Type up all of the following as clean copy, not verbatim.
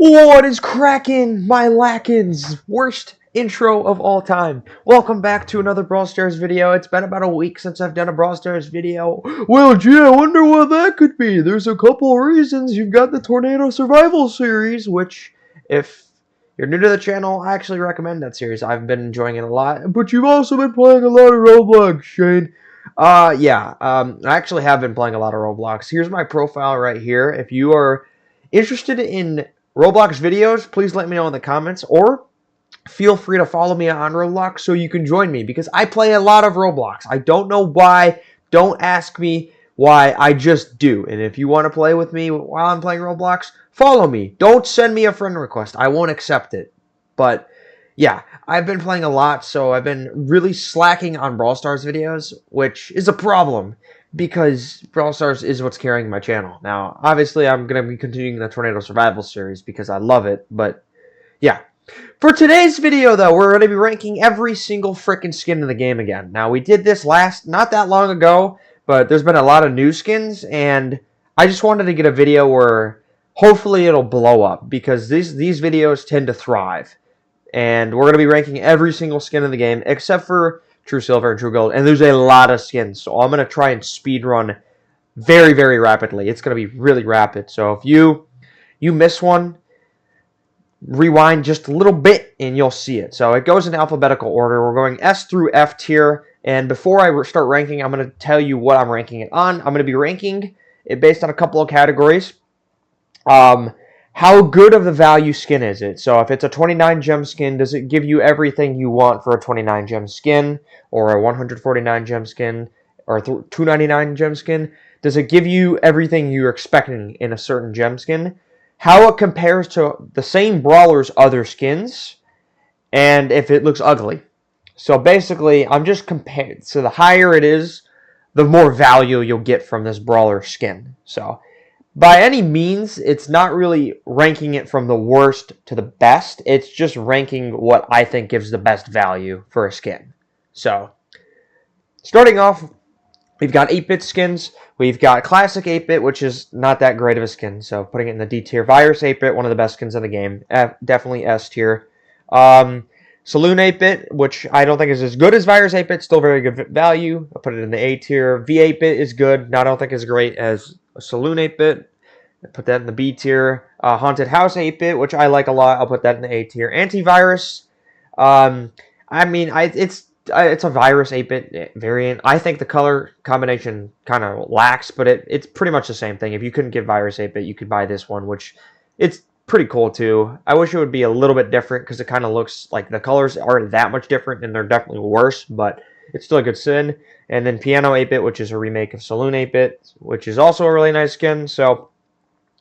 What is cracking, my lackins? Worst intro of all time. Welcome back to another Brawl Stars video. It's been about a week since I've done a Brawl Stars video. Well, gee, I wonder what that could be. There's a couple of reasons. You've got the Tornado Survival series, which, if you're new to the channel, I actually recommend that series. I've been enjoying it a lot. But you've also been playing a lot of Roblox, Shane. I actually have been playing a lot of Roblox. Here's my profile right here. If you are interested in Roblox videos, please let me know in the comments, or feel free to follow me on Roblox so you can join me, because I play a lot of Roblox. I don't know why. Don't ask me why. I just do. And if you want to play with me while I'm playing Roblox, follow me. Don't send me a friend request. I won't accept it. But yeah, I've been playing a lot, so I've been really slacking on Brawl Stars videos, which is a problem, because Brawl Stars is what's carrying my channel. Now, obviously, I'm going to be continuing the Tornado Survival series because I love it, but yeah. For today's video, though, we're going to be ranking every single frickin' skin in the game again. Now, we did this not that long ago, but there's been a lot of new skins, and I just wanted to get a video where hopefully it'll blow up, because these videos tend to thrive. And we're going to be ranking every single skin in the game, except for True Silver and True Gold. And there's a lot of skins, so I'm going to try and speed run very, very rapidly. It's going to be really rapid. So if you miss one, rewind just a little bit and you'll see it. So it goes in alphabetical order. We're going S through F tier. And before I start ranking, I'm going to tell you what I'm ranking it on. I'm going to be ranking it based on a couple of categories. How good of the value skin is it? So if it's a 29 gem skin, does it give you everything you want for a 29 gem skin, or a 149 gem skin, or a 299 gem skin? Does it give you everything you're expecting in a certain gem skin? How it compares to the same brawler's other skins, and if it looks ugly. So basically, I'm just comparing. So the higher it is, the more value you'll get from this brawler skin. So by any means, it's not really ranking it from the worst to the best. It's just ranking what I think gives the best value for a skin. So, starting off, we've got 8-bit skins. We've got Classic 8-bit, which is not that great of a skin, so putting it in the D tier. Virus 8-bit, one of the best skins in the game. Definitely S tier. Saloon 8-bit, which I don't think is as good as Virus 8-bit, still very good value. I'll put it in the A tier. V8-bit is good, I don't think as great as Saloon 8-bit. Put that in the B tier. Haunted House 8-bit, which I like a lot. I'll put that in the A tier. Antivirus. It's a Virus 8-bit variant. I think the color combination kind of lacks, but it's pretty much the same thing. If you couldn't get Virus 8-bit, you could buy this one, which it's pretty cool too. I wish it would be a little bit different, because it kind of looks like the colors aren't that much different, and they're definitely worse, but it's still a good skin. And then Piano 8-bit, which is a remake of Saloon 8-bit, which is also a really nice skin. So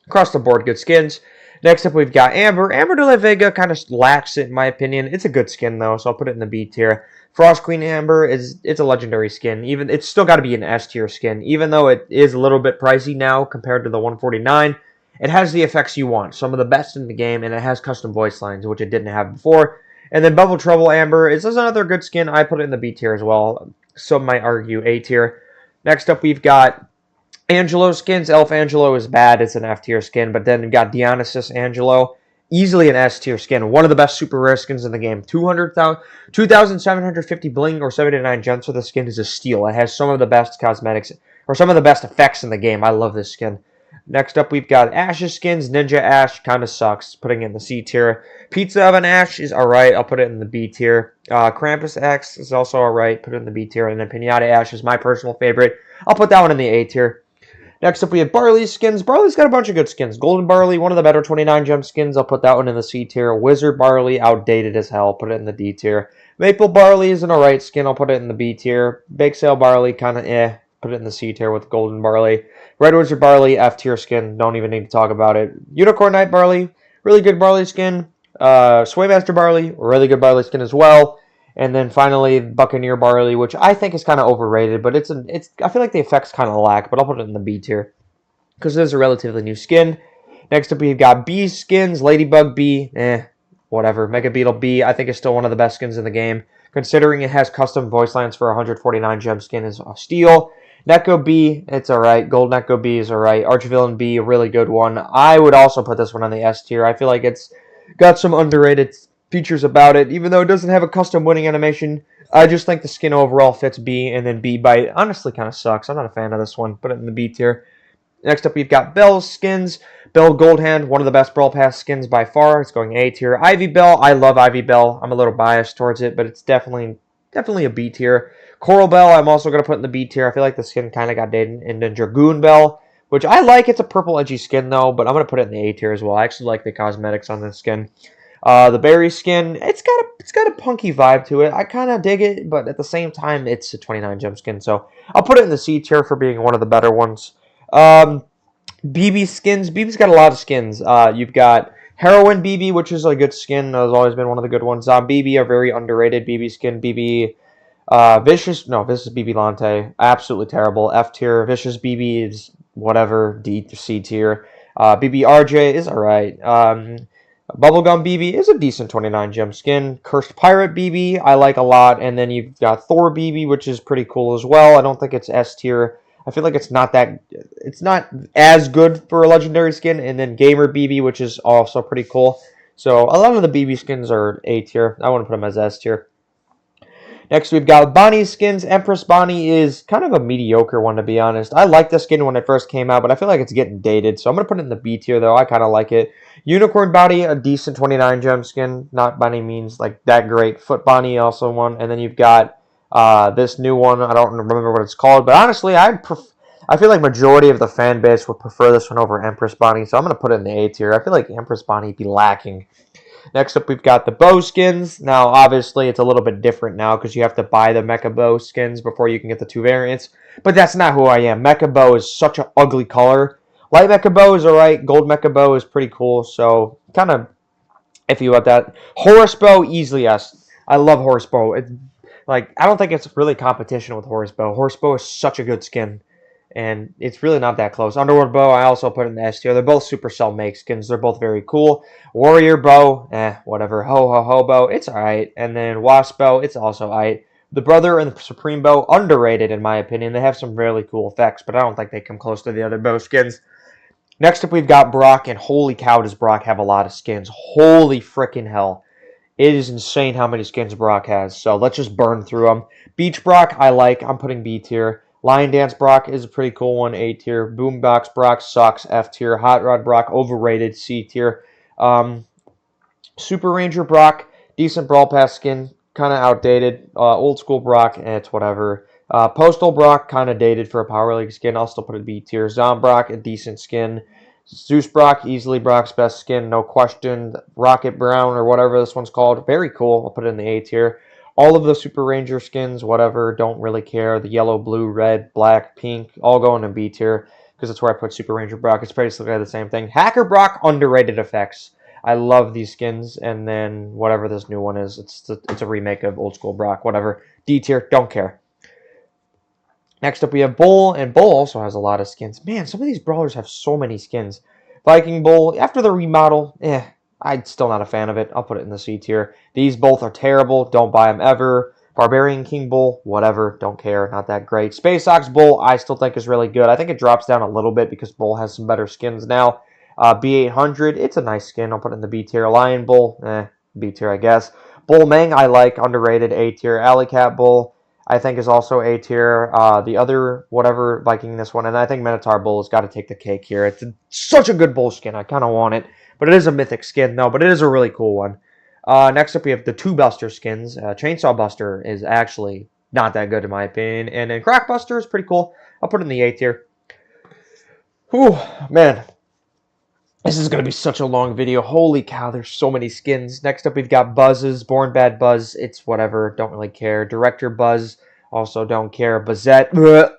across the board, good skins. Next up, we've got Amber. Amber de la Vega kind of lacks it, in my opinion. It's a good skin, though, so I'll put it in the B tier. Frost Queen Amber, it's a legendary skin. It's still got to be an S tier skin, even though it is a little bit pricey now compared to the 149. It has the effects you want, some of the best in the game, and it has custom voice lines, which it didn't have before. And then Bubble Trouble Amber is another good skin. I put it in the B tier as well. Some might argue A tier. Next up, we've got Angelo skins. Elf Angelo is bad. It's an F tier skin. But then we've got Dionysus Angelo. Easily an S tier skin. One of the best super rare skins in the game. 2,750 bling or 79 gems for the skin is a steal. It has some of the best cosmetics, or some of the best effects in the game. I love this skin. Next up, we've got Ash's skins. Ninja Ash kind of sucks. Putting it in the C tier. Pizza Oven Ash is alright. I'll put it in the B tier. Krampus X is also alright. Put it in the B tier. And then Pinata Ash is my personal favorite. I'll put that one in the A tier. Next up, we have Barley's skins. Barley's got a bunch of good skins. Golden Barley, one of the better 29 gem skins. I'll put that one in the C tier. Wizard Barley, outdated as hell. Put it in the D tier. Maple Barley is an alright skin. I'll put it in the B tier. Bake Sale Barley, kind of eh. Put it in the C tier with Golden Barley. Red Wizard Barley, F tier skin. Don't even need to talk about it. Unicorn Knight Barley, really good Barley skin. Swaymaster Barley, really good Barley skin as well. And then finally, Buccaneer Barley, which I think is kind of overrated, but I feel like the effects kind of lack, but I'll put it in the B tier, because it is a relatively new skin. Next up, we've got Bee skins. Ladybug B, whatever. Mega Beetle B, I think is still one of the best skins in the game, considering it has custom voice lines for 149 gem skin is a steal. Neko B, it's alright. Gold Neko B is alright. Archvillain B, a really good one. I would also put this one on the S tier. I feel like it's got some underrated features about it, even though it doesn't have a custom winning animation. I just think the skin overall fits B, and then B Bite honestly kind of sucks. I'm not a fan of this one. Put it in the B tier. Next up, we've got Bell's skins. Bell Goldhand, one of the best Brawl Pass skins by far. It's going A tier. Ivy Bell, I love Ivy Bell. I'm a little biased towards it, but it's definitely a B tier. Coral Bell, I'm also going to put in the B tier. I feel like the skin kind of got dated. And then Dragoon Bell, which I like. It's a purple edgy skin, though, but I'm going to put it in the A tier as well. I actually like the cosmetics on this skin. The berry skin, it's got a punky vibe to it. I kind of dig it, but at the same time, it's a 29 gem skin, so I'll put it in the C tier for being one of the better ones. BB skins. BB's got a lot of skins. You've got Heroin BB, which is a good skin. Has always been one of the good ones. BB, a very underrated BB skin. BB Vicious. No, this is BB Lante. Absolutely terrible. F tier. Vicious BB is whatever. D to C tier. BB RJ is alright. Bubblegum BB is a decent 29 gem skin. Cursed Pirate BB I like a lot. And then you've got Thor BB, which is pretty cool as well. I don't think it's S tier. I feel like it's not as good for a legendary skin. And then Gamer BB, which is also pretty cool. So a lot of the BB skins are A tier. I want to put them as S tier. Next, we've got Bonnie skins. Empress Bonnie is kind of a mediocre one, to be honest. I liked the skin when it first came out, but I feel like it's getting dated. So I'm going to put it in the B tier, though. I kind of like it. Unicorn Bonnie, a decent 29 gem skin. Not by any means like that great. Foot Bonnie, also one. And then you've got this new one. I don't remember what it's called. But honestly, I feel like majority of the fan base would prefer this one over Empress Bonnie. So I'm going to put it in the A tier. I feel like Empress Bonnie be lacking. Next up, we've got the bow skins. Now, obviously, it's a little bit different now because you have to buy the Mecha Bow skins before you can get the two variants. But that's not who I am. Mecha Bow is such an ugly color. Light Mecha Bow is alright. Gold Mecha Bow is pretty cool. So, kind of iffy about that. Horus Bow, easily yes. I love Horus Bow. I don't think it's really competition with Horus Bow. Horus Bow is such a good skin. And it's really not that close. Underworld Bow, I also put in the S tier. They're both Supercell make skins. They're both very cool. Warrior Bow, whatever. Ho Ho Ho Bow, it's alright. And then Wasp Bow, it's also alright. The Brother and the Supreme Bow, underrated in my opinion. They have some really cool effects, but I don't think they come close to the other bow skins. Next up, we've got Brock, and holy cow, does Brock have a lot of skins. Holy freaking hell. It is insane how many skins Brock has. So let's just burn through them. Beach Brock, I like. I'm putting B tier. Lion Dance Brock is a pretty cool one, A tier. Boombox Brock sucks, F tier. Hot Rod Brock, overrated, C tier. Super Ranger Brock, decent Brawl Pass skin, kind of outdated. Old School Brock, it's whatever. Postal Brock, kind of dated for a Power League skin. I'll still put it B tier. Zombrock, a decent skin. Zeus Brock, easily Brock's best skin, no question. Rocket Brown, or whatever this one's called, very cool. I'll put it in the A tier. All of the Super Ranger skins, whatever, don't really care. The yellow, blue, red, black, pink, all going in B tier because that's where I put Super Ranger Brock. It's basically the same thing. Hacker Brock, underrated effects. I love these skins. And then whatever this new one is, it's a remake of Old School Brock, whatever. D tier, don't care. Next up, we have Bull, and Bull also has a lot of skins. Man, some of these brawlers have so many skins. Viking Bull, after the remodel, I'm still not a fan of it. I'll put it in the C tier. These both are terrible. Don't buy them ever. Barbarian King Bull, whatever. Don't care. Not that great. Space Ox Bull, I still think is really good. I think it drops down a little bit because Bull has some better skins now. B800, it's a nice skin. I'll put it in the B tier. Lion Bull, B tier, I guess. Bull Meng, I like. Underrated, A tier. Alley Cat Bull, I think is also A tier. The other, whatever, Viking this one. And I think Minotaur Bull has got to take the cake here. It's such a good Bull skin. I kind of want it. But it is a mythic skin, though. But it is a really cool one. Next up, we have the two Buster skins. Chainsaw Buster is actually not that good, in my opinion. And then Crack Buster is pretty cool. I'll put it in the A tier. Whew, man. This is going to be such a long video. Holy cow, there's so many skins. Next up, we've got Buzzes. Born Bad Buzz. It's whatever. Don't really care. Director Buzz. Also don't care. Bazette.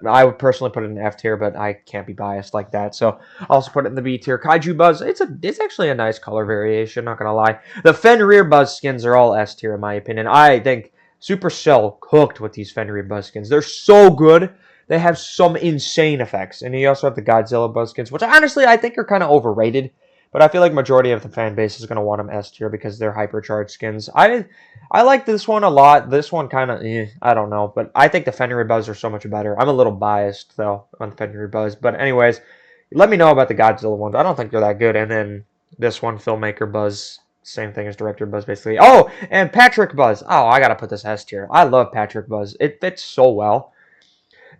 I would personally put it in F tier, but I can't be biased like that. So I'll also put it in the B tier. Kaiju Buzz. It's actually a nice color variation. Not going to lie. The Fenrir Buzz skins are all S tier in my opinion. I think Supercell cooked with these Fenrir Buzz skins. They're so good. They have some insane effects. And you also have the Godzilla Buzz skins, which honestly I think are kind of overrated. But I feel like majority of the fan base is going to want them S tier because they're hypercharged skins. I like this one a lot. This one kind of, I don't know. But I think the Fenrir Buzz are so much better. I'm a little biased, though, on the Fenrir Buzz. But anyways, let me know about the Godzilla ones. I don't think they're that good. And then this one, Filmmaker Buzz. Same thing as Director Buzz, basically. Oh, and Patrick Buzz. Oh, I got to put this S tier. I love Patrick Buzz. It fits so well.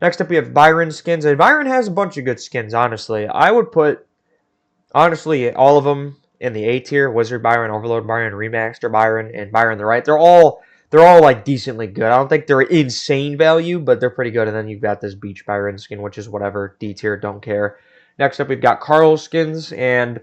Next up, we have Byron skins. And Byron has a bunch of good skins, honestly. I would put, honestly, all of them in the A tier. Wizard Byron, Overload Byron, Remaster Byron, and Byron the Right. They're all like decently good. I don't think they're insane value, but they're pretty good. And then you've got this Beach Byron skin, which is whatever. D tier, don't care. Next up, we've got Carl skins. And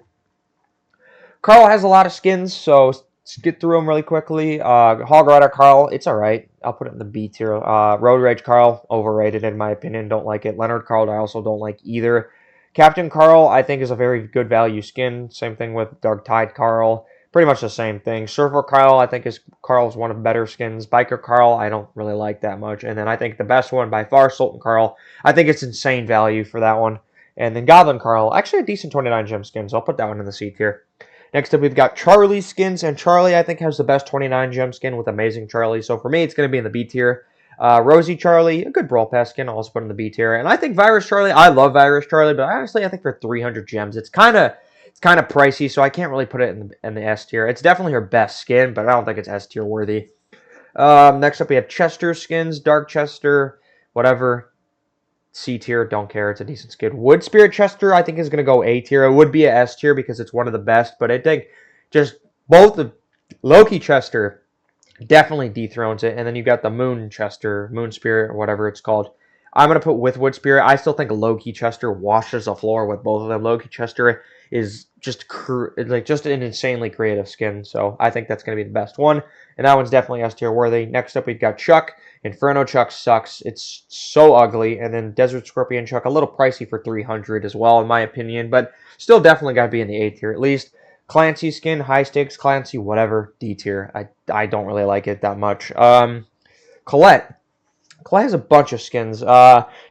Carl has a lot of skins, so let's get through them really quickly. Hog Rider Carl, it's alright. I'll put it in the B tier. Road Rage Carl, overrated in my opinion. Don't like it. Leonard Carl, I also don't like either. Captain Carl, I think, is a very good value skin. Same thing with Dark Tide Carl. Pretty much the same thing. Surfer Carl, I think, Carl's one of the better skins. Biker Carl, I don't really like that much. And then I think the best one by far, Sultan Carl. I think it's insane value for that one. And then Goblin Carl, actually a decent 29 gem skin, so I'll put that one in the C tier. Next up, we've got Charlie skins, and Charlie, I think, has the best 29 gem skin with Amazing Charlie. So for me, it's going to be in the B tier. Rosie Charlie, a good Brawl Pass skin, I'll also put in the B tier. And I think Virus Charlie, I love Virus Charlie, but honestly, I think for 300 gems, it's kind of pricey, so I can't really put it in the S tier. It's definitely her best skin, but I don't think it's S tier worthy. Next up, we have Chester skins, Dark Chester, whatever. C tier, don't care. It's a decent skin. Wood Spirit Chester, I think, is going to go A tier. It would be a S tier because it's one of the best, but I think just both of Loki Chester definitely dethrones it. And then you got the Moon Chester, Moon Spirit, or whatever it's called. I'm going to put with Wood Spirit. I still think Loki Chester washes the floor with both of them. Loki Chester is just an insanely creative skin, so I think that's going to be the best one. And that one's definitely S tier worthy. Next up, we've got Chuck. Inferno Chuck sucks. It's so ugly. And then Desert Scorpion Chuck, a little pricey for 300 as well, in my opinion, but still definitely got to be in the A tier at least. Clancy skin, high stakes, Clancy, whatever, D tier. I don't really like it that much. Colette. Colette has a bunch of skins.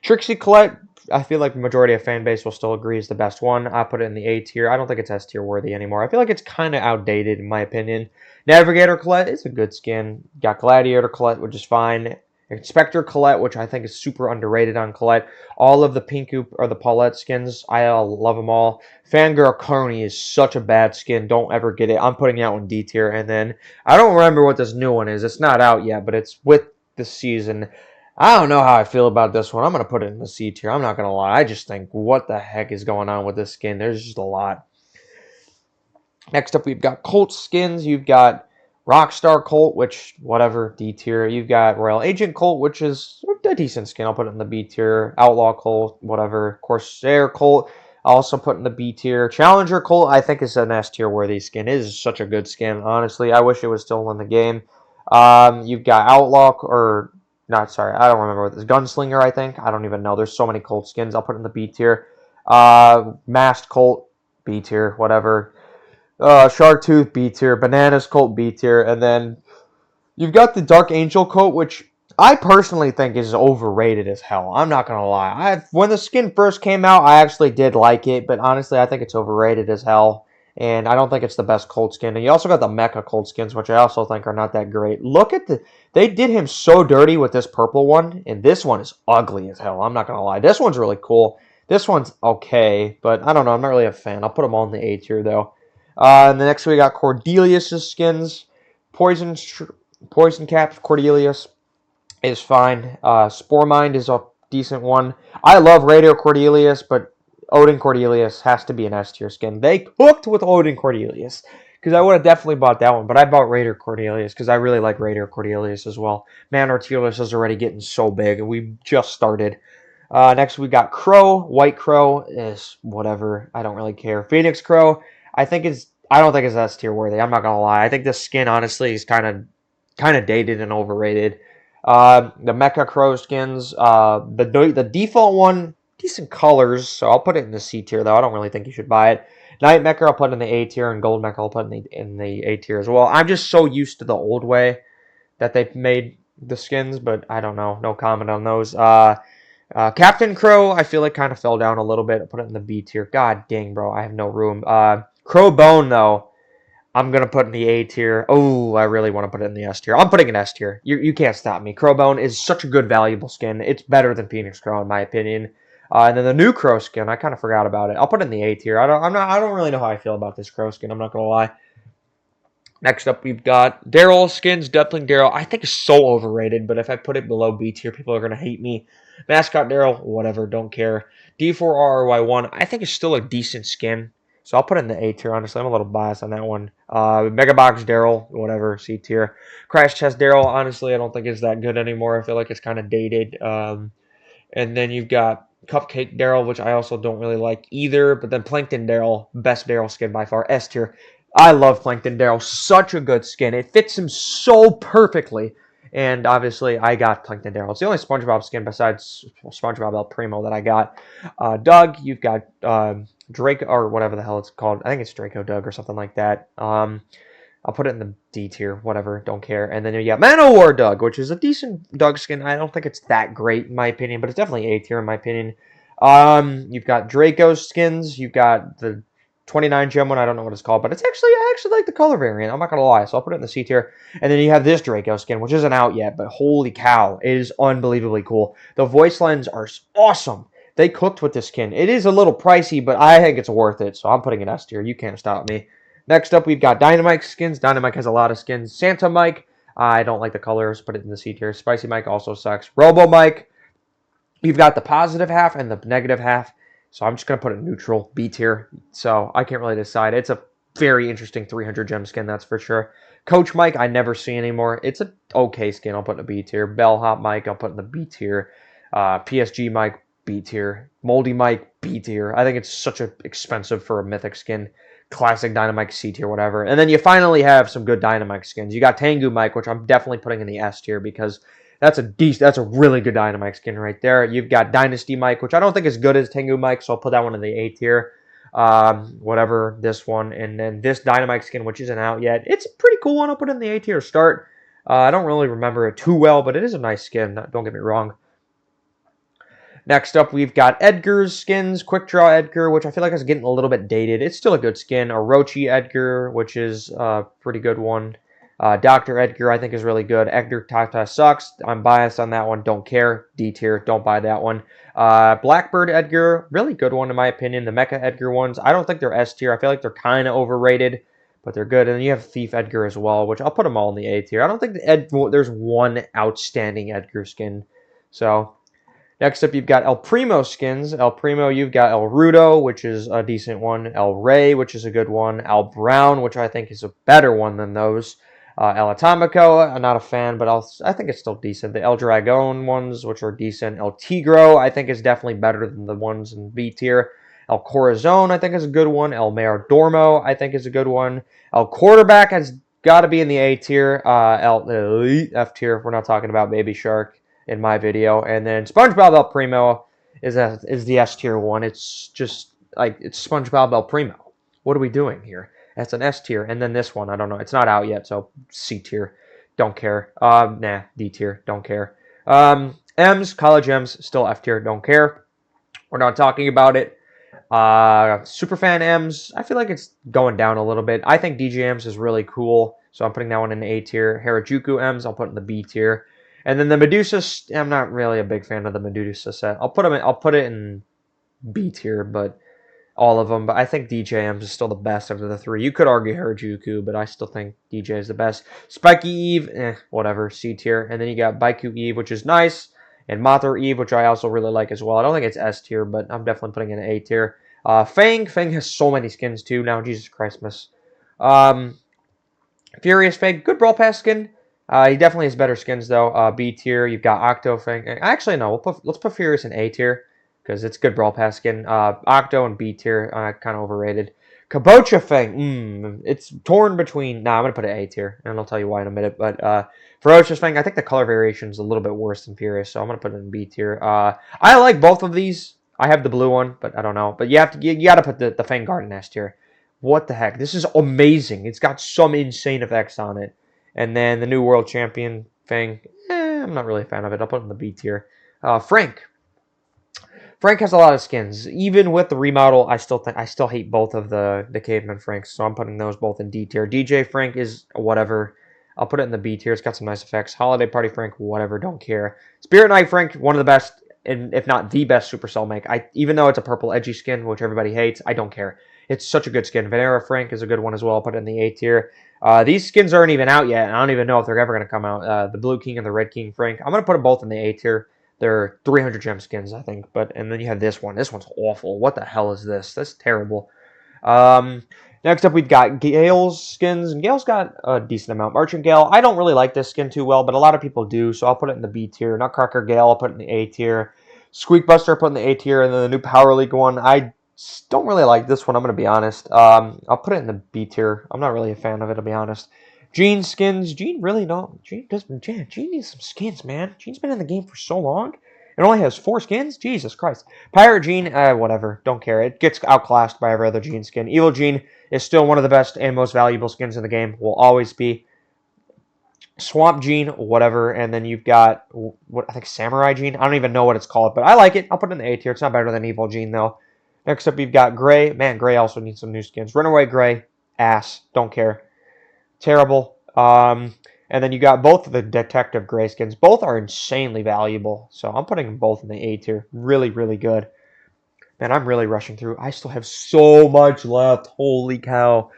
Trixie Colette, I feel like the majority of fan base will still agree is the best one. I put it in the A tier. I don't think it's S tier worthy anymore. I feel like it's kind of outdated in my opinion. Navigator Colette is a good skin. Got Gladiator Colette, which is fine. Inspector Colette, which I think is super underrated on Colette. All of the Pinku or the Paulette skins, I love them all. Fangirl Carney is such a bad skin. Don't ever get it. I'm putting it out in D tier. And then I don't remember what this new one is. It's not out yet, but it's with the season. I don't know how I feel about this one. I'm going to put it in the C tier. I'm not going to lie. I just think, what the heck is going on with this skin? There's just a lot. Next up, we've got Colt skins. You've got Rockstar Colt, which, whatever, D tier. You've got Royal Agent Colt, which is a decent skin. I'll put it in the B tier. Outlaw Colt, whatever. Corsair Colt, I'll also put in the B tier. Challenger Colt, I think, is an S tier worthy skin. It is such a good skin, honestly. I wish it was still in the game. You've got Outlaw, or... Not sorry, I don't remember what this Gunslinger, I think. I don't even know. There's so many Colt skins. I'll put it in the B tier. Masked Colt, B tier, whatever. Shark Tooth, B tier. Bananas Colt, B tier. And then you've got the Dark Angel Colt, which I personally think is overrated as hell. I'm not going to lie. When the skin first came out, I actually did like it. But honestly, I think it's overrated as hell. And I don't think it's the best Colt skin. And you also got the Mecha Colt skins, which I also think are not that great. Look at they did him so dirty with this purple one. And this one is ugly as hell. I'm not going to lie. This one's really cool. This one's okay. But I don't know. I'm not really a fan. I'll put them all in the A tier, though. And the next we got Cordelius' skins. Poison Cap Cordelius is fine. Spore Mind is a decent one. I love Radio Cordelius, but Odin Cordelius has to be an S tier skin. They cooked with Odin Cordelius because I would have definitely bought that one, but I bought Raider Cordelius because I really like Raider Cordelius as well. Man, Artelius is already getting so big, and we just started. Next, we got Crow. White Crow is whatever. I don't really care. Phoenix Crow, I don't think it's S tier worthy. I'm not gonna lie. I think this skin honestly is kind of dated and overrated. The Mecha Crow skins, the default one. Decent colors, so I'll put it in the C tier, though. I don't really think you should buy it. Night Mecha, I'll put in the A tier, and Gold Mecha, I'll put in the A tier as well. I'm just so used to the old way that they've made the skins, but I don't know. No comment on those. Captain Crow, I feel like kind of fell down a little bit. I put it in the B tier. God dang, bro. I have no room. Crowbone, though, I'm going to put in the A tier. Oh, I really want to put it in the S tier. I'm putting an S tier. You can't stop me. Crowbone is such a good, valuable skin. It's better than Phoenix Crow, in my opinion. And then the new Crow skin, I kind of forgot about it. I'll put it in the A tier. I don't really know how I feel about this Crow skin. I'm not going to lie. Next up, we've got Daryl skins. Dumpling Daryl, I think is so overrated, but if I put it below B tier, people are going to hate me. Mascot Daryl, whatever, don't care. D4RY1, I think is still a decent skin, so I'll put it in the A tier, honestly. I'm a little biased on that one. Mega Box Daryl, whatever, C tier. Crash Test Daryl, honestly, I don't think it's that good anymore. I feel like it's kind of dated. And then you've got Cupcake Daryl, which I also don't really like either. But then Plankton Daryl, best Daryl skin by far, S tier. I love Plankton Daryl. Such a good skin. It fits him so perfectly. And obviously, I got Plankton Daryl. It's the only SpongeBob skin besides SpongeBob El Primo that I got. Doug, you've got Draco, or whatever the hell it's called. I think it's Draco Doug or something like that. I'll put it in the D tier, whatever, don't care. And then you got Man-O-War Doug, which is a decent Doug skin. I don't think it's that great in my opinion, but it's definitely A tier in my opinion. You've got Draco skins. You've got the 29 gem one. I don't know what it's called, but I actually like the color variant. I'm not gonna lie, so I'll put it in the C tier. And then you have this Draco skin, which isn't out yet, but holy cow, it is unbelievably cool. The voice lines are awesome. They cooked with this skin. It is a little pricey, but I think it's worth it, so I'm putting it S tier. You can't stop me. Next up, we've got Dynamite skins. Dynamite has a lot of skins. Santa Mike, I don't like the colors. Put it in the C tier. Spicy Mike also sucks. Robo Mike, you've got the positive half and the negative half. So I'm just going to put it neutral, B tier. So I can't really decide. It's a very interesting 300 gem skin, that's for sure. Coach Mike, I never see anymore. It's an okay skin. I'll put in the B tier. Bellhop Mike, I'll put in the B tier. PSG Mike, B tier. Moldy Mike, B tier. I think it's such a expensive for a mythic skin. Classic Dynamite C tier, whatever. And then you finally have some good Dynamite skins. You got Tengu Mike, which I'm definitely putting in the S tier because that's a really good Dynamite skin right there. You've got Dynasty Mike, which I don't think is good as Tengu Mike, so I'll put that one in the A tier. Whatever, this one. And then this Dynamite skin, which isn't out yet. It's a pretty cool one. I'll put it in the A tier start. I don't really remember it too well, but it is a nice skin. Don't get me wrong. Next up, we've got Edgar's skins. Quick Draw Edgar, which I feel like is getting a little bit dated. It's still a good skin. Orochi Edgar, which is a pretty good one. Dr. Edgar, I think, is really good. Edgar Tata sucks. I'm biased on that one. Don't care. D tier. Don't buy that one. Blackbird Edgar, really good one in my opinion. The Mecha Edgar ones, I don't think they're S tier. I feel like they're kind of overrated, but they're good. And then you have Thief Edgar as well, which I'll put them all in the A tier. I don't think there's one outstanding Edgar skin. So next up, you've got El Primo skins. El Primo, you've got El Rudo, which is a decent one. El Rey, which is a good one. El Brown, which I think is a better one than those. El Atomico, I'm not a fan, but I think it's still decent. The El Dragon ones, which are decent. El Tigro, I think is definitely better than the ones in B tier. El Corazon, I think is a good one. El Mayor I think is a good one. El Quarterback has got to be in the A tier. El Elite F tier if we're not talking about Baby Shark in my video. And then SpongeBob El Primo is the S tier one. It's just like it's SpongeBob El Primo. What are we doing here? That's an S tier. And then this one, I don't know. It's not out yet, so C tier. Don't care. Nah, D tier. Don't care. M's, College M's, still F tier. Don't care. We're not talking about it. Superfan M's, I feel like it's going down a little bit. I think DJ M's is really cool, so I'm putting that one in the A tier. Harajuku M's, I'll put in the B tier. And then the Medusa, I'm not really a big fan of the Medusa set. I'll put it in B tier, but all of them. But I think DJM's is still the best of the three. You could argue Harajuku, but I still think DJ is the best. Spiky Eve, whatever, C tier. And then you got Baiku Eve, which is nice. And Mothra Eve, which I also really like as well. I don't think it's S tier, but I'm definitely putting it in A tier. Fang has so many skins too now. Jesus Christmas. Furious Fang, good Brawl Pass skin. He definitely has better skins though. B tier. You've got Octo Fang. Actually, no. Let's put Furious in A tier because it's good Brawl Pass skin. Octo and B tier, kind of overrated. Kabocha Fang, it's torn between. Nah, I'm gonna put it A tier, and I'll tell you why in a minute. But Ferocious Fang, I think the color variation is a little bit worse than Furious, so I'm gonna put it in B tier. I like both of these. I have the blue one, but I don't know. But you gotta put the Fang Guard in S tier. What the heck? This is amazing. It's got some insane effects on it. And then the new world champion Fang, I'm not really a fan of it. I'll put it in the B tier. Frank. Frank has a lot of skins. Even with the remodel, I still hate both of the caveman Franks, so I'm putting those both in D tier. DJ Frank is whatever. I'll put it in the B tier. It's got some nice effects. Holiday Party Frank, whatever, don't care. Spirit Knight Frank, one of the best, and if not the best Supercell make. Even though it's a purple edgy skin, which everybody hates, I don't care. It's such a good skin. Vanera Frank is a good one as well. I'll put it in the A tier. These skins aren't even out yet, and I don't even know if they're ever going to come out. The Blue King and the Red King Frank. I'm going to put them both in the A tier. They're 300 gem skins, I think. And then you have this one. This one's awful. What the hell is this? That's terrible. Next up, we've got Gale's skins. And Gale's got a decent amount. Merchant Gale. I don't really like this skin too well, but a lot of people do. So I'll put it in the B tier. Nutcracker Gale, I'll put it in the A tier. Squeak Buster, I'll put in the A tier. And then the new Power League one, I don't really like this one, I'm going to be honest. I'll put it in the B tier. I'm not really a fan of it, to be honest. Gene skins. Gene really don't. Gene needs some skins, man. Gene's been in the game for so long. It only has 4 skins? Jesus Christ. Pirate Gene, whatever. Don't care. It gets outclassed by every other Gene skin. Evil Gene is still one of the best and most valuable skins in the game. Will always be. Swamp Gene, whatever. And then you've got, what I think, Samurai Gene. I don't even know what it's called, but I like it. I'll put it in the A tier. It's not better than Evil Gene, though. Next up, you've got Gray. Man, Gray also needs some new skins. Runaway Gray. Ass. Don't care. Terrible. And then you got both of the Detective Gray skins. Both are insanely valuable. So I'm putting them both in the A tier. Really, really good. Man, I'm really rushing through. I still have so much left. Holy cow.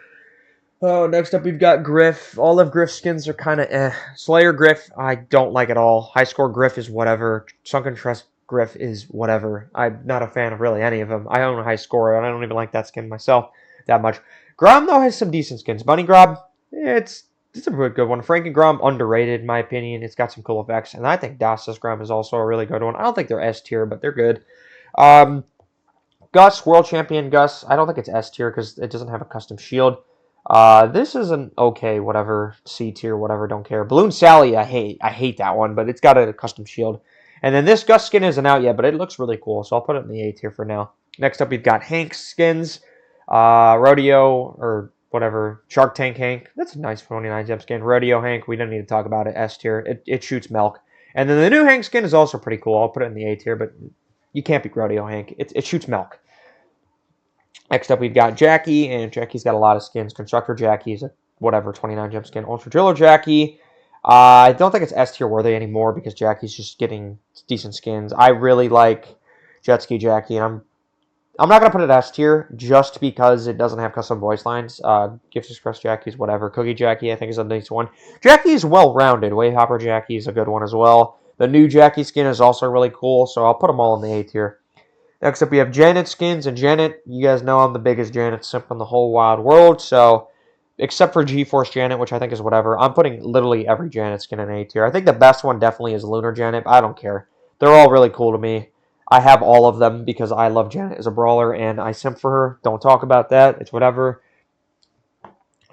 Oh, next up we've got Griff. All of Griff's skins are kind of eh. Slayer Griff, I don't like at all. High Score Griff is whatever. Sunken Trust Griff is whatever. I'm not a fan of really any of them. I own a High Score, and I don't even like that skin myself that much. Grom, though, has some decent skins. Bunny Grob, it's a really good one. Frank and Grom, underrated in my opinion. It's got some cool effects. And I think Das's Grom is also a really good one. I don't think they're S tier, but they're good. Gus, World Champion Gus. I don't think it's S tier because it doesn't have a custom shield. This is an okay, whatever, C tier, whatever, don't care. Balloon Sally, I hate that one, but it's got a custom shield. And then this Gus skin isn't out yet, but it looks really cool, so I'll put it in the A tier for now. Next up, we've got Hank's skins. Rodeo, or whatever, Shark Tank Hank. That's a nice 29 gem skin. Rodeo Hank, we don't need to talk about it. S tier. It shoots milk. And then the new Hank skin is also pretty cool. I'll put it in the A tier, but you can't beat Rodeo Hank. It shoots milk. Next up, we've got Jackie, and Jackie's got a lot of skins. Constructor Jackie's a whatever, 29 gem skin. Ultra Driller Jackie. I don't think it's S tier worthy anymore because Jackie's just getting decent skins. I really like Jet Ski Jackie, and I'm not going to put it S tier just because it doesn't have custom voice lines. Gift Express Jackie's whatever. Cookie Jackie, I think, is a nice one. Jackie's well-rounded. Wave Hopper Jackie is a good one as well. The new Jackie skin is also really cool, so I'll put them all in the A tier. Next up, we have Janet skins, and Janet, you guys know I'm the biggest Janet simp in the whole wide world, so except for GeForce Janet, which I think is whatever, I'm putting literally every Janet skin in A tier. I think the best one definitely is Lunar Janet, but I don't care. They're all really cool to me. I have all of them because I love Janet as a brawler, and I simp for her. Don't talk about that. It's whatever.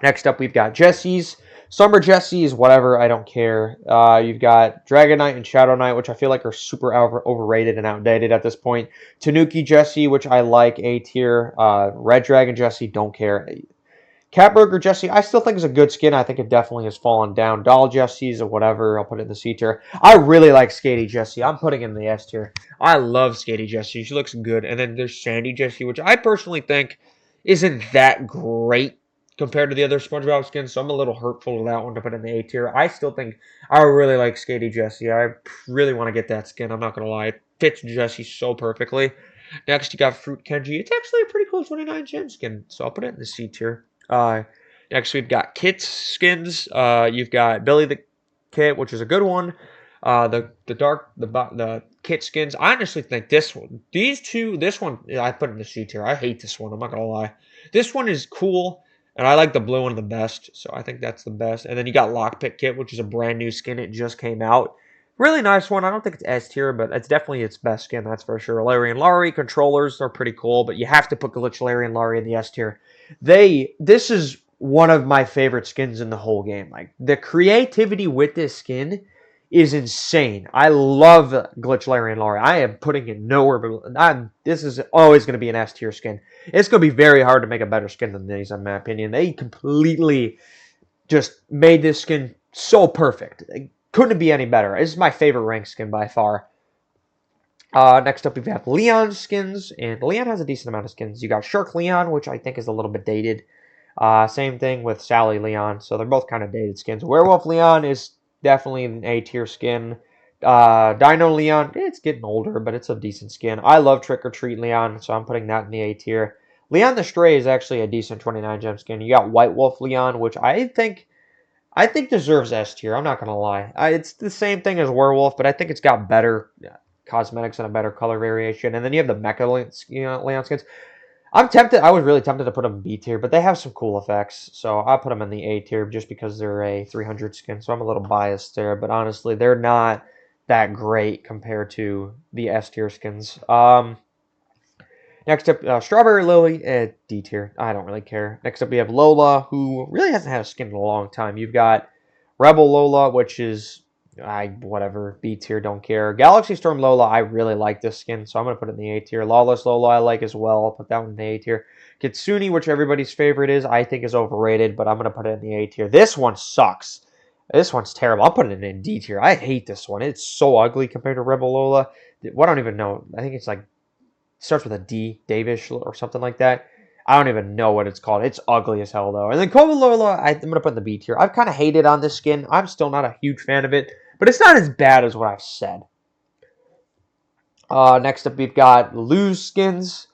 Next up, we've got Jessie's. Summer Jessie's, whatever, I don't care. You've got Dragon Knight and Shadow Knight, which I feel like are super overrated and outdated at this point. Tanuki Jessie, which I like, A tier. Red Dragon Jessie, don't care. Catburger Jessie, I still think is a good skin. I think it definitely has fallen down. Doll Jessie's or whatever, I'll put it in the C tier. I really like Skatey Jessie. I'm putting it in the S tier. I love Skatey Jessie. She looks good. And then there's Sandy Jessie, which I personally think isn't that great compared to the other SpongeBob skins, so I'm a little hurtful to that one to put in the A tier. I still think I really like Skatey Jessie. I really want to get that skin. I'm not going to lie. It fits Jessie so perfectly. Next, you got Fruit Kenji. It's actually a pretty cool 29 gem skin, so I'll put it in the C tier. Next, we've got Kit's skins. You've got Billy the Kit, which is a good one. The Kit skins. I honestly think this one, this one, I put in the C tier. I hate this one. I'm not going to lie. This one is cool. And I like the blue one the best, so I think that's the best. And then you got Lockpick Kit, which is a brand new skin. It just came out. Really nice one. I don't think it's S tier, but it's definitely its best skin, that's for sure. Larry and Laurie controllers are pretty cool, but you have to put Glitch Larry and Laurie in the S tier. This is one of my favorite skins in the whole game. Like, the creativity with this skin is insane. I love Glitch Larry and Laurie. I am putting it nowhere, but this is always going to be an S tier skin. It's going to be very hard to make a better skin than these, in my opinion. They completely just made this skin so perfect. It couldn't be any better. This is my favorite rank skin by far. Next up, we have Leon skins, and Leon has a decent amount of skins. You got Shark Leon, which I think is a little bit dated. Same thing with Sally Leon, so they're both kind of dated skins. Werewolf Leon is definitely an A tier skin. Dino Leon, it's getting older, but it's a decent skin. I love Trick or Treat Leon, so I'm putting that in the A tier. Leon the Stray is actually a decent 29 gem skin. You got White Wolf Leon, which I think deserves S tier. I'm not gonna lie. It's the same thing as Werewolf, but I think it's got better cosmetics and a better color variation. And then you have the Mecha Leon skins. I'm tempted. I was really tempted to put them in B tier, but they have some cool effects, so I'll put them in the A tier just because they're a 300 skin. So I'm a little biased there, but honestly, they're not that great compared to the S tier skins. Next up, Strawberry Lily, D tier. I don't really care. Next up, we have Lola, who really hasn't had a skin in a long time. You've got Rebel Lola, which is, whatever, B tier, don't care. Galaxy Storm Lola, I really like this skin, so I'm going to put it in the A tier. Lawless Lola, I like as well. I'll put that one in the A tier. Kitsune, which everybody's favorite is, I think is overrated, but I'm going to put it in the A tier. This one sucks. This one's terrible. I'm putting it in D tier. I hate this one. It's so ugly compared to Rebel Lola. What I don't even know. I think it's like starts with a D, Davish or something like that. I don't even know what it's called. It's ugly as hell, though. And then Cova Lola, I'm going to put in the B tier. I've kind of hated on this skin. I'm still not a huge fan of it, but it's not as bad as what I've said. Next up, we've got Lu's skins.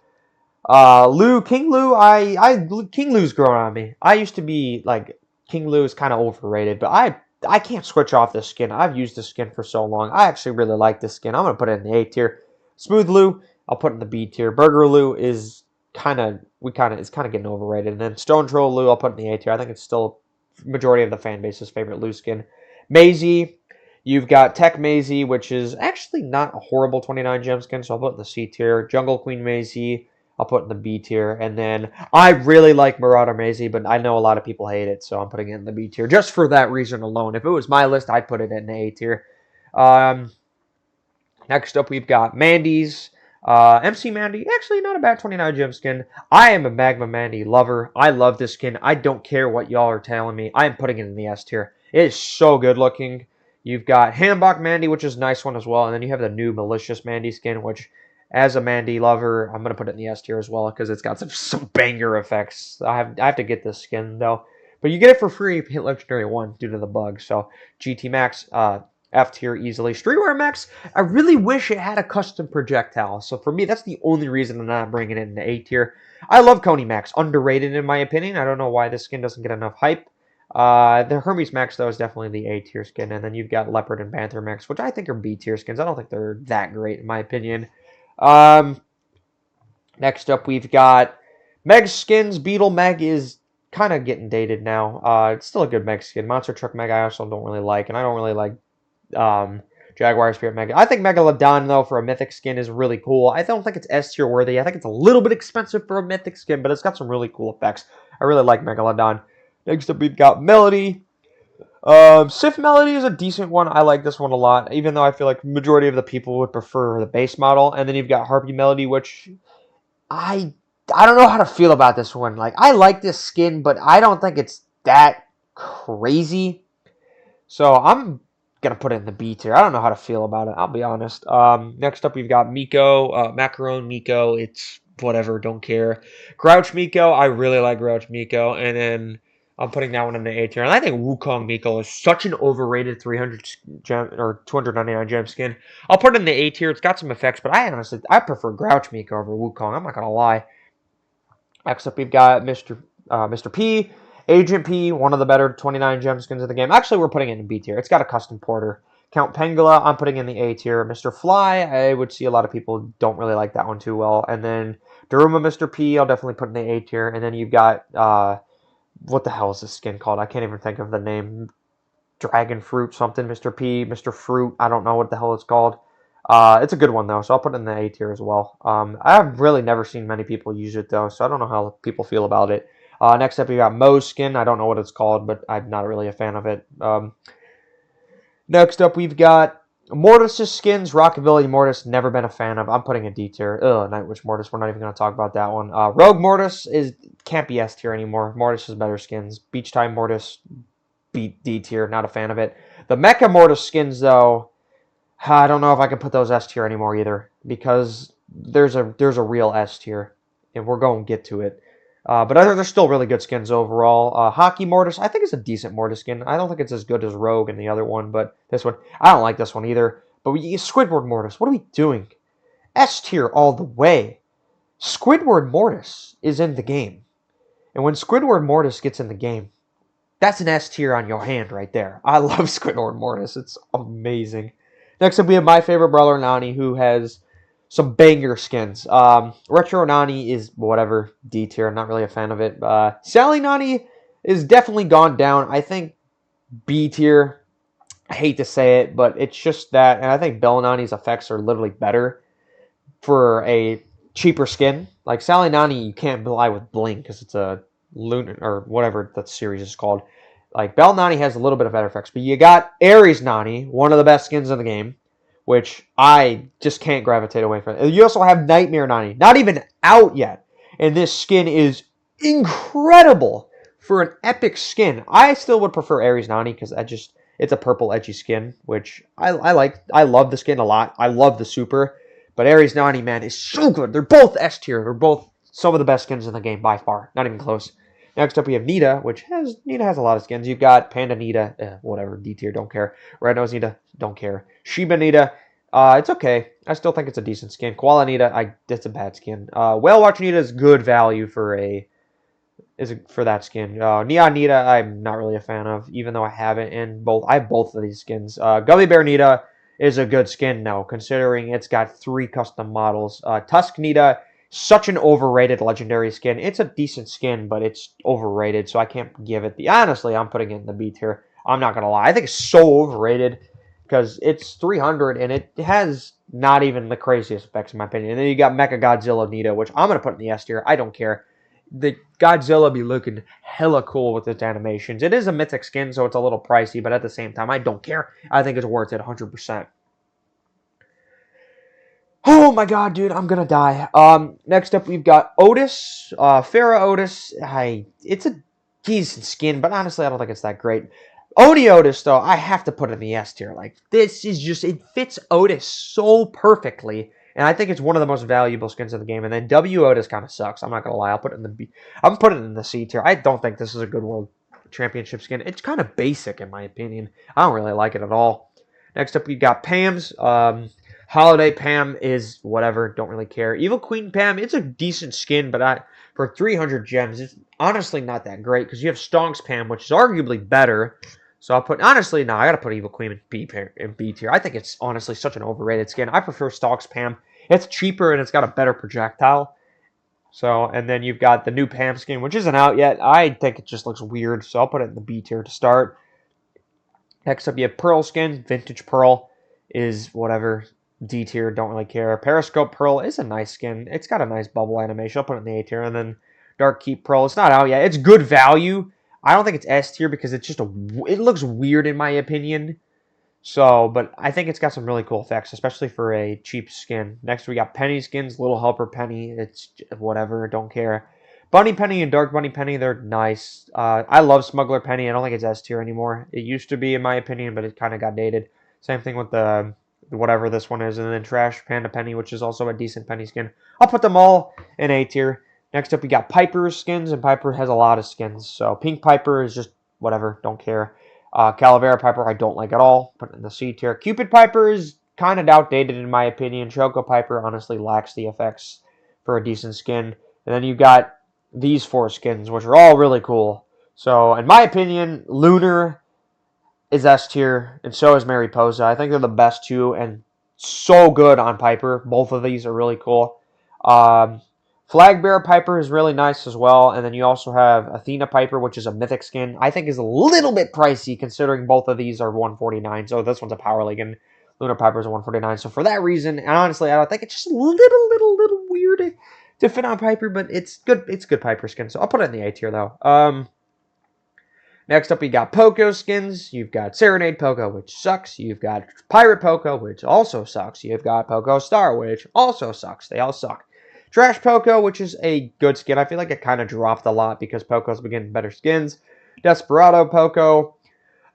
King Lu, King Lu's growing on me. I used to be, like, King Lu is kind of overrated, but I can't switch off this skin. I've used this skin for so long. I actually really like this skin. I'm going to put it in the A tier. Smooth Lu, I'll put in the B tier. Burger Lu is kind of getting overrated. And then Stone Troll Lu, I'll put in the A tier. I think it's still majority of the fan base's favorite Lu skin. Maisie, you've got Tech Maisie, which is actually not a horrible 29 gem skin, so I'll put in the C tier. Jungle Queen Maisie, I'll put in the B tier. And then I really like Marauder Maisie, but I know a lot of people hate it, so I'm putting it in the B tier just for that reason alone. If it was my list, I'd put it in the A tier. Next up, we've got Mandy's. MC Mandy, actually not a bad 29 gem skin. I am a Magma Mandy lover. I love this skin. I don't care what y'all are telling me. I am putting it in the S tier. It is so good looking. You've got Hambach Mandy, which is a nice one as well. And then you have the new Malicious Mandy skin, which, as a Mandy lover, I'm going to put it in the S tier as well because it's got some banger effects. I have to get this skin, though. But you get it for free if you hit Legendary 1 due to the bug. So, GT Max, F tier easily. Streetwear Max, I really wish it had a custom projectile. So for me, that's the only reason I'm not bringing it into A tier. I love Coney Max. Underrated in my opinion. I don't know why this skin doesn't get enough hype. The Hermes Max, though, is definitely the A tier skin. And then you've got Leopard and Panther Max, which I think are B tier skins. I don't think they're that great in my opinion. Next up, we've got Meg skins. Beetle Meg is kind of getting dated now. It's still a good Meg skin. Monster Truck Meg I also don't really like. And I don't really like Jaguar Spirit Mega. I think Megalodon, though, for a mythic skin is really cool. I don't think it's S tier worthy. I think it's a little bit expensive for a mythic skin, but it's got some really cool effects. I really like Megalodon. Next up, we've got Melody. Sif Melody is a decent one. I like this one a lot, even though I feel like the majority of the people would prefer the base model. And then you've got Harpy Melody, which I don't know how to feel about this one. Like, I like this skin, but I don't think it's that crazy. So I'm gonna put it in the B tier. I don't know how to feel about it. I'll be honest. Next up, we've got Miko, Macaron Miko. It's whatever, don't care. Grouch Miko, I really like Grouch Miko, and then I'm putting that one in the A tier. And I think Wukong Miko is such an overrated 300 gem or 299 gem skin. I'll put it in the A tier. It's got some effects, but I prefer Grouch Miko over Wukong. I'm not gonna lie. Next up, we've got Mr. P. Agent P, one of the better 29 gem skins in the game. Actually, we're putting it in B tier. It's got a custom porter. Count Pangala, I'm putting in the A tier. Mr. Fly, I would see a lot of people don't really like that one too well. And then Daruma Mr. P, I'll definitely put in the A tier. And then you've got, what the hell is this skin called? I can't even think of the name. Dragon Fruit something, Mr. P, Mr. Fruit, I don't know what the hell it's called. It's a good one, though, so I'll put it in the A tier as well. I've really never seen many people use it, though, so I don't know how people feel about it. Next up, we got Moe's skin. I don't know what it's called, but I'm not really a fan of it. Next up, we've got Mortis's skins. Rockabilly Mortis, never been a fan of. I'm putting a D tier. Ugh, Nightwish Mortis. We're not even going to talk about that one. Rogue Mortis can't be S tier anymore. Mortis has better skins. Beach Time Mortis, D tier. Not a fan of it. The Mecha Mortis skins, though, I don't know if I can put those S tier anymore either. because there's a real S tier, and we're going to get to it. But I think they're still really good skins overall. Hockey Mortis, I think it's a decent Mortis skin. I don't think it's as good as Rogue and the other one, but this one, I don't like this one either. But Squidward Mortis, what are we doing? S tier all the way. Squidward Mortis is in the game. And when Squidward Mortis gets in the game, that's an S tier on your hand right there. I love Squidward Mortis. It's amazing. Next up, we have my favorite brawler, Nani, who has some banger skins. Retro Nani is whatever, D tier. I'm not really a fan of it. Sally Nani is definitely gone down. I think B tier. I hate to say it, but it's just that. And I think Bella Nani's effects are literally better for a cheaper skin. Like Sally Nani, you can't buy with Bling because it's a Lunar or whatever that series is called. Like Bell Nani has a little bit of better effects, but you got Ares Nani, one of the best skins in the game, which I just can't gravitate away from. You also have Nightmare Nani, not even out yet, and this skin is incredible for an epic skin. I still would prefer Ares Nani because it's a purple edgy skin, which I like. I love the skin a lot. I love the super, but Ares Nani, man, is so good. They're both S tier. They're both some of the best skins in the game by far. Not even close. Next up, we have Nita, which Nita has a lot of skins. You've got Panda Nita, whatever, D tier, don't care. Red Nose Nita, don't care. Shiba Nita, it's okay. I still think it's a decent skin. Koala Nita, it's a bad skin. Whale Watch Nita is good value for that skin. Neon Nita, I'm not really a fan of, even though I have it in both. I have both of these skins. Gummy Bear Nita is a good skin now, considering it's got 3 custom models. Tusk Nita, such an overrated legendary skin. It's a decent skin, but it's overrated, so I can't give it the... Honestly, I'm putting it in the B tier. I'm not going to lie. I think it's so overrated because it's 300, and it has not even the craziest effects, in my opinion. And then you got Mecha Godzilla Nita, which I'm going to put in the S tier. I don't care. The Godzilla be looking hella cool with its animations. It is a mythic skin, so it's a little pricey, but at the same time, I don't care. I think it's worth it 100%. Oh my god, dude, I'm gonna die. Next up, we've got Otis. Farah Otis. It's a decent skin, but honestly, I don't think it's that great. Oni Otis, though, I have to put in the S tier. Like, this is just, it fits Otis so perfectly, and I think it's one of the most valuable skins in the game. And then W Otis kind of sucks. I'm not gonna lie. I'll put it in the B. I'm putting it in the C tier. I don't think this is a good World Championship skin. It's kind of basic, in my opinion. I don't really like it at all. Next up, we got Pam's. Holiday Pam is whatever, don't really care. Evil Queen Pam, it's a decent skin, but for 300 gems, it's honestly not that great because you have Stonks Pam, which is arguably better. So I'll put, honestly, no, I gotta put Evil Queen in B tier. I think it's honestly such an overrated skin. I prefer Stonks Pam. It's cheaper and it's got a better projectile. So, and then you've got the new Pam skin, which isn't out yet. I think it just looks weird, so I'll put it in the B tier to start. Next up, you have Pearl skin. Vintage Pearl is whatever. D tier, don't really care. Periscope Pearl is a nice skin. It's got a nice bubble animation. I'll put it in the A tier. And then Dark Keep Pearl, it's not out yet. It's good value. I don't think it's S tier because it's just it looks weird in my opinion. So, but I think it's got some really cool effects, especially for a cheap skin. Next, we got Penny skins. Little Helper Penny. It's whatever, don't care. Bunny Penny and Dark Bunny Penny, they're nice. I love Smuggler Penny. I don't think it's S tier anymore. It used to be, in my opinion, but it kind of got dated. Same thing with the whatever this one is, and then Trash Panda Penny, which is also a decent penny skin. I'll put them all in A tier. Next up, we got Piper's skins, and Piper has a lot of skins. So Pink Piper is just whatever, don't care. Calavera Piper, I don't like at all. Put it in the C tier. Cupid Piper is kind of outdated in my opinion. Choco Piper honestly lacks the effects for a decent skin. And then you got these 4 skins, which are all really cool. So, in my opinion, Lunar is S tier, and so is Mariposa. I think they're the best 2, and so good on Piper. Both of these are really cool. Flag Bearer Piper is really nice as well, and then you also have Athena Piper, which is a mythic skin. I think is a little bit pricey, considering both of these are 149. So this one's a Power League, and Lunar Piper is a 149. So for that reason, and honestly, I don't think it's just a little weird to fit on Piper, but it's good. It's good Piper skin. So I'll put it in the A tier though. Next up, we got Poco skins. You've got Serenade Poco, which sucks. You've got Pirate Poco, which also sucks. You've got Poco Star, which also sucks. They all suck. Trash Poco, which is a good skin. I feel like it kind of dropped a lot because Poco's been getting better skins. Desperado Poco.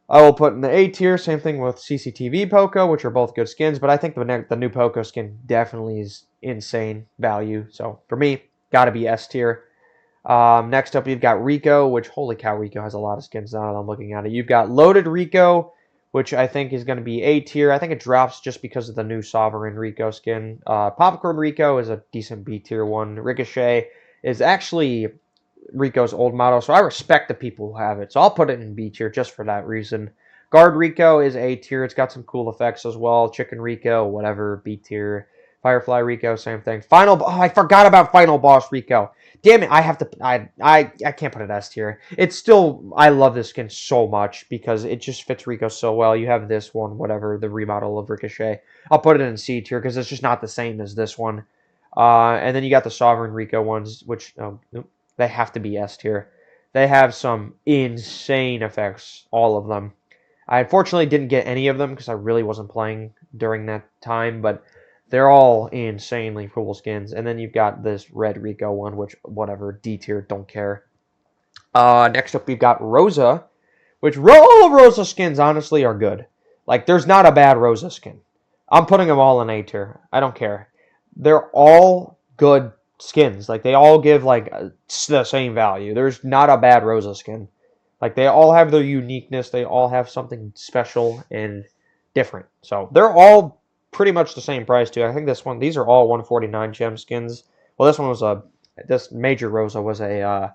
I will put in the A tier. Same thing with CCTV Poco, which are both good skins, but I think the new Poco skin definitely is insane value. So for me, gotta be S tier. Next up, you've got Rico, which, holy cow, Rico has a lot of skins now that I'm looking at it. You've got Loaded Rico, which I think is going to be A tier. I think it drops just because of the new Sovereign Rico skin. Popcorn Rico is a decent B tier one. Ricochet is actually Rico's old model, so I respect the people who have it. So I'll put it in B tier just for that reason. Guard Rico is A tier. It's got some cool effects as well. Chicken Rico, whatever, B tier. Firefly Rico, same thing. I forgot about Final Boss Rico. Damn it, I have to. I can't put it S tier. It's still. I love this skin so much because it just fits Rico so well. You have this one, whatever, the remodel of Ricochet. I'll put it in C tier because it's just not the same as this one. And then you got the Sovereign Rico ones, which they have to be S tier. They have some insane effects, all of them. I unfortunately didn't get any of them because I really wasn't playing during that time, but they're all insanely cool skins. And then you've got this Red Rico one, which, whatever, D tier, don't care. Next up, we've got Rosa, which all of Rosa skins, honestly, are good. Like, there's not a bad Rosa skin. I'm putting them all in A tier. I don't care. They're all good skins. Like, they all give, like, the same value. There's not a bad Rosa skin. Like, they all have their uniqueness. They all have something special and different. So, they're all pretty much the same price, too. I think these are all 149 gem skins. Well, this one was this Major Rosa was a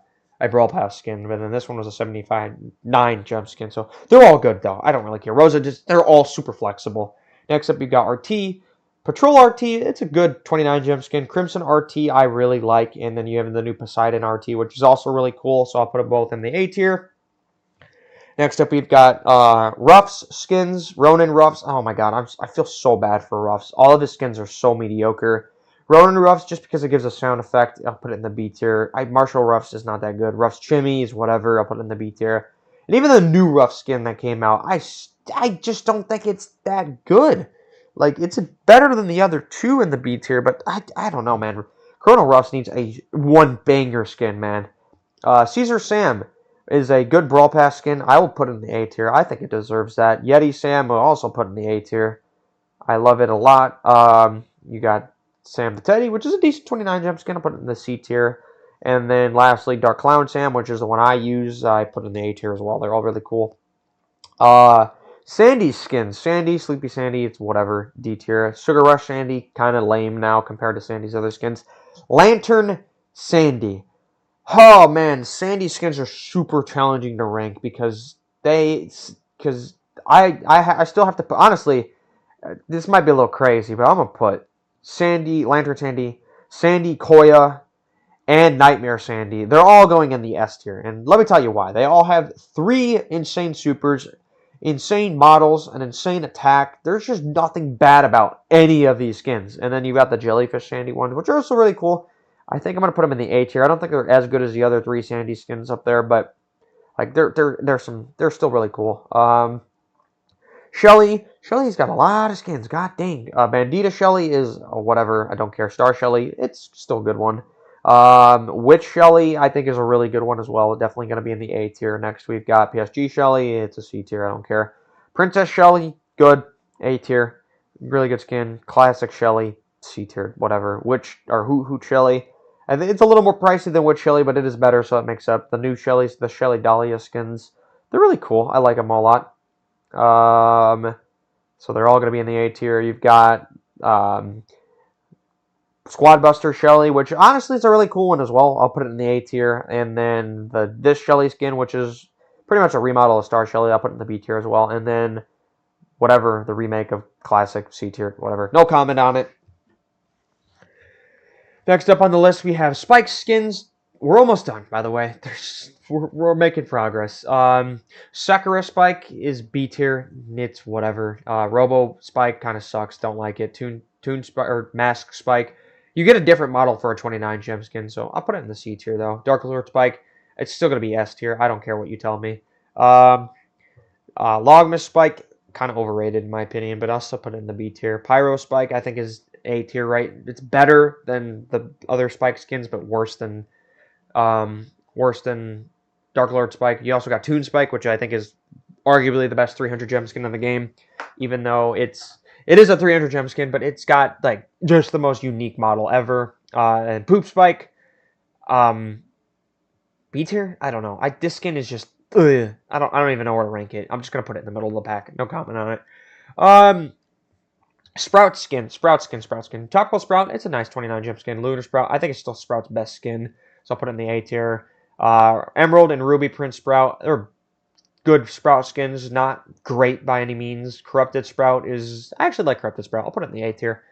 Brawl Pass skin, but then this one was a 75.9 gem skin. So, they're all good, though. I don't really care. Rosa, they're all super flexible. Next up, you got RT. Patrol RT, it's a good 29 gem skin. Crimson RT, I really like. And then you have the new Poseidon RT, which is also really cool. So I'll put them both in the A tier. Next up, we've got Ruffs skins. Ronin Ruffs. Oh my god, I feel so bad for Ruffs. All of his skins are so mediocre. Ronin Ruffs, just because it gives a sound effect, I'll put it in the B tier. Marshall Ruffs is not that good. Ruffs Chimneys, whatever, I'll put it in the B tier. And even the new Ruff skin that came out, I just don't think it's that good. Like, it's better than the other two in the B tier, but I don't know, man. Colonel Ruffs needs a one banger skin, man. Caesar Sam is a good Brawl Pass skin. I will put it in the A tier. I think it deserves that. Yeti Sam will also put in the A tier. I love it a lot. You got Sam the Teddy, which is a decent 29 gem skin. I'll put it in the C tier. And then lastly, Dark Clown Sam, which is the one I use. I put in the A tier as well. They're all really cool. Sandy skins. Sandy, Sleepy Sandy, it's whatever. D tier. Sugar Rush Sandy, kind of lame now compared to Sandy's other skins. Lantern Sandy. Oh man, Sandy skins are super challenging to rank because I still have to put, honestly, this might be a little crazy, but I'm gonna put Sandy, Lantern Sandy, Sandy Koya, and Nightmare Sandy. They're all going in the S tier, and let me tell you why. They all have 3 insane supers, insane models, an insane attack. There's just nothing bad about any of these skins. And then you've got the Jellyfish Sandy ones, which are also really cool. I think I'm gonna put them in the A tier. I don't think they're as good as the other 3 Sandy skins up there, but like they're still really cool. Shelly's got a lot of skins. God dang. Bandita Shelly is whatever. I don't care. Star Shelly, it's still a good one. Witch Shelly, I think, is a really good one as well. Definitely going to be in the A tier. Next, we've got PSG Shelly. It's a C tier. I don't care. Princess Shelly, good. A tier. Really good skin. Classic Shelly, C tier. Whatever. Hoot Shelly. I think it's a little more pricey than Witch Shelly, but it is better, so it makes up. The new Shellys, the Shelly Dahlia skins, they're really cool. I like them a lot. So they're all going to be in the A tier. You've got Squad Buster Shelly, which honestly is a really cool one as well. I'll put it in the A tier. And then this Shelly skin, which is pretty much a remodel of Star Shelly, I'll put it in the B tier as well. And then whatever, the remake of Classic, C tier, whatever. No comment on it. Next up on the list, we have Spike skins. We're almost done, by the way. We're making progress. Sakura Spike is B tier. It's whatever. Robo Spike kind of sucks. Don't like it. Toon Spike or Mask Spike. You get a different model for a 29 gem skin, so I'll put it in the C tier though. Dark Lord Spike, it's still gonna be S tier. I don't care what you tell me. Logmas Spike, kind of overrated in my opinion, but I'll still put it in the B tier. Pyro Spike, I think, is A tier, right? It's better than the other Spike skins, but worse than Dark Lord Spike. You also got Toon Spike, which I think is arguably the best 300 gem skin in the game, even though it is a 300 gem skin, but it's got like just the most unique model ever. And Poop Spike, B tier. I don't know. This skin is just ugh. I don't even know where to rank it. I'm just gonna put it in the middle of the pack. No comment on it. Sprout skin. Taco Sprout, it's a nice 29 gem skin. Lunar Sprout, I think it's still Sprout's best skin, so I'll put it in the A tier. Emerald and Ruby Prince Sprout, they're good Sprout skins, not great by any means. Corrupted Sprout I actually like Corrupted Sprout. I'll put it in the A tier.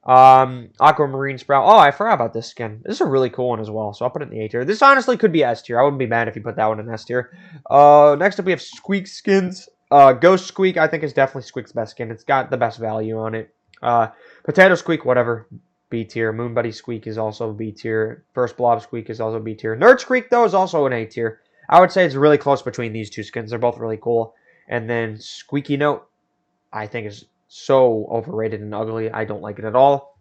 Aquamarine Sprout. Oh, I forgot about this skin. This is a really cool one as well, so I'll put it in the A tier. This honestly could be S tier. I wouldn't be mad if you put that one in S tier. Next up we have Squeak skins. Ghost Squeak, I think, is definitely Squeak's best skin. It's got the best value on it. Potato Squeak, whatever, B tier. Moon Buddy Squeak is also B tier. First Blob Squeak is also B tier. Nerd Squeak, though, is also an A tier. I would say it's really close between these two skins. They're both really cool. And then Squeaky Note, I think, is so overrated and ugly. I don't like it at all.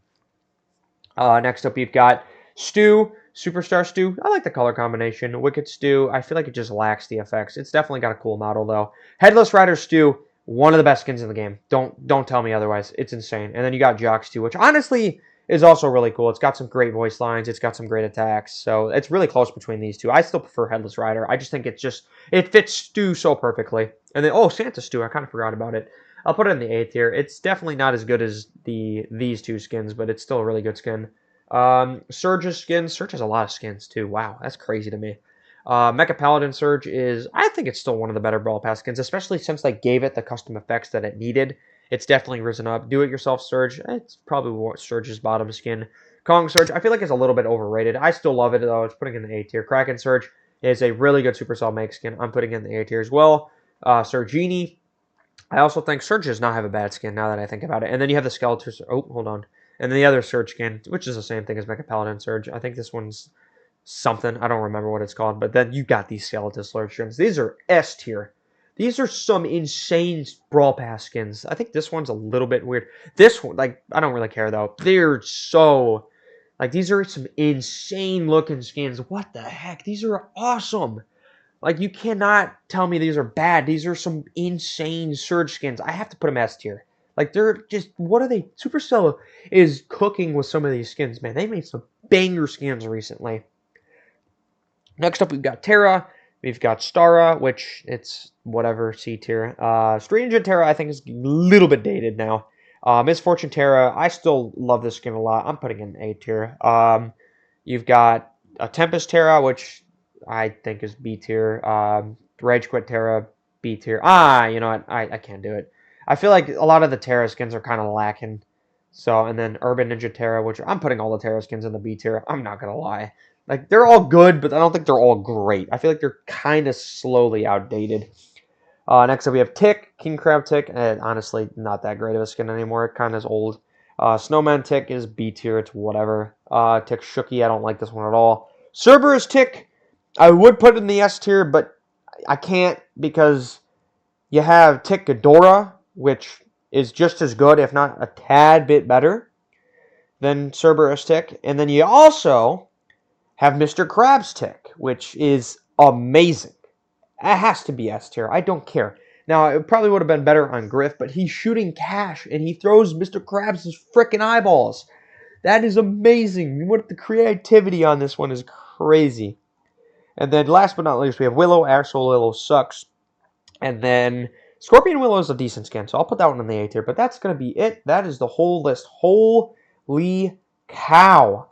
Next up, you've got Stu, Superstar Stu. I like the color combination. Wicked Stu, I feel like it just lacks the effects. It's definitely got a cool model, though. Headless Rider Stu, one of the best skins in the game. Don't tell me otherwise. It's insane. And then you got Jock Stu, which honestly is also really cool. It's got some great voice lines. It's got some great attacks. So it's really close between these two. I still prefer Headless Rider. I just think it fits Stu so perfectly. And then, oh, Santa Stu, I kind of forgot about it. I'll put it in the A tier. It's definitely not as good as these two skins, but it's still a really good skin. Surge's skin. Surge has a lot of skins, too. Wow, that's crazy to me. Mecha Paladin Surge I think it's still one of the better Brawl Pass skins, especially since they gave it the custom effects that it needed. It's definitely risen up. Do-it-yourself Surge, it's probably Surge's bottom skin. Kong Surge, I feel like it's a little bit overrated. I still love it, though. It's putting it in the A tier. Kraken Surge is a really good Supercell make skin. I'm putting it in the A tier as well. Surgini, I also think Surge does not have a bad skin, now that I think about it. And then you have the Skeletor... Oh, hold on. And then the other Surge skin, which is the same thing as Mecha Paladin Surge. I think this one's something. I don't remember what it's called. But then you got these Skeletor Surge skins. These are S tier. These are some insane Brawl Pass skins. I think this one's a little bit weird. This one, like, I don't really care, though. They're so... Like, these are some insane-looking skins. What the heck? These are awesome. Like, you cannot tell me these are bad. These are some insane Surge skins. I have to put them S tier. Like, they're just... What are they... Supercell is cooking with some of these skins, man. They made some banger skins recently. Next up, we've got Terra. We've got Stara, which it's whatever, C tier. Stranger Terra, I think, is a little bit dated now. Misfortune Terra, I still love this skin a lot. I'm putting it in A tier. You've got a Tempest Terra, which I think is B tier. Rage Quit Terra, B tier. You know what? I can't do it. I feel like a lot of the Terra skins are kind of lacking. So, and then Urban Ninja Terra, which I'm putting all the Terra skins in the B tier. I'm not going to lie. Like, they're all good, but I don't think they're all great. I feel like they're kind of slowly outdated. Next up, we have Tick, King Crab Tick. Honestly, not that great of a skin anymore. It kind of is old. Snowman Tick is B tier. It's whatever. Tick Shooky, I don't like this one at all. Cerberus Tick, I would put it in the S tier, but I can't because you have Tick Ghidorah, which is just as good, if not a tad bit better than Cerberus Tick. And then you also have Mr. Krabs Tick, which is amazing. It has to be S tier. I don't care. Now, it probably would have been better on Griff, but he's shooting cash, and he throws Mr. Krabs' frickin' eyeballs. That is amazing. What the creativity on this one is crazy. And then, last but not least, we have Willow. Actual Willow sucks. And then, Scorpion Willow is a decent skin, so I'll put that one in the A tier. But that's going to be it. That is the whole list. Holy cow.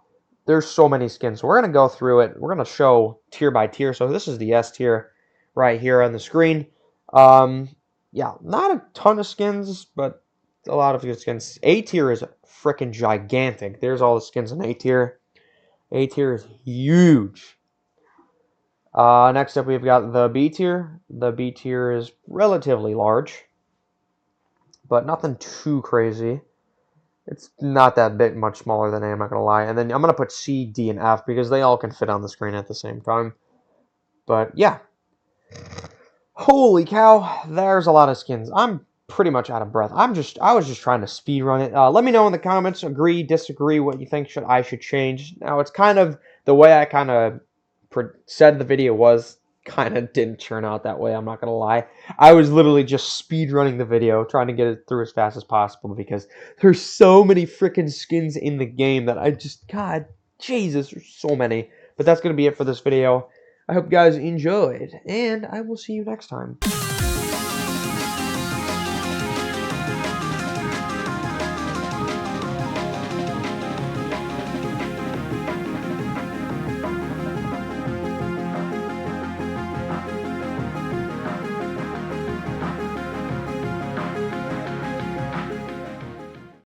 There's so many skins. So we're going to go through it. We're going to show tier by tier. So this is the S tier right here on the screen. Yeah, not a ton of skins, but a lot of good skins. A tier is freaking gigantic. There's all the skins in A tier. A tier is huge. Next up, we've got the B tier. The B tier is relatively large, but nothing too crazy. It's not that bit much smaller than A, I'm not going to lie. And then I'm going to put C, D, and F because they all can fit on the screen at the same time. But, yeah. Holy cow, there's a lot of skins. I'm pretty much out of breath. I was just trying to speed run it. Let me know in the comments, agree, disagree, what you think I should change. Now, it's kind of the way I kind of said the video was. kind of didn't turn out that way, I'm not gonna lie. I was literally just speed running the video, trying to get it through as fast as possible because there's so many freaking skins in the game that I just, God, Jesus, there's so many. But that's gonna be it for this video. I hope you guys enjoyed, and I will see you next time.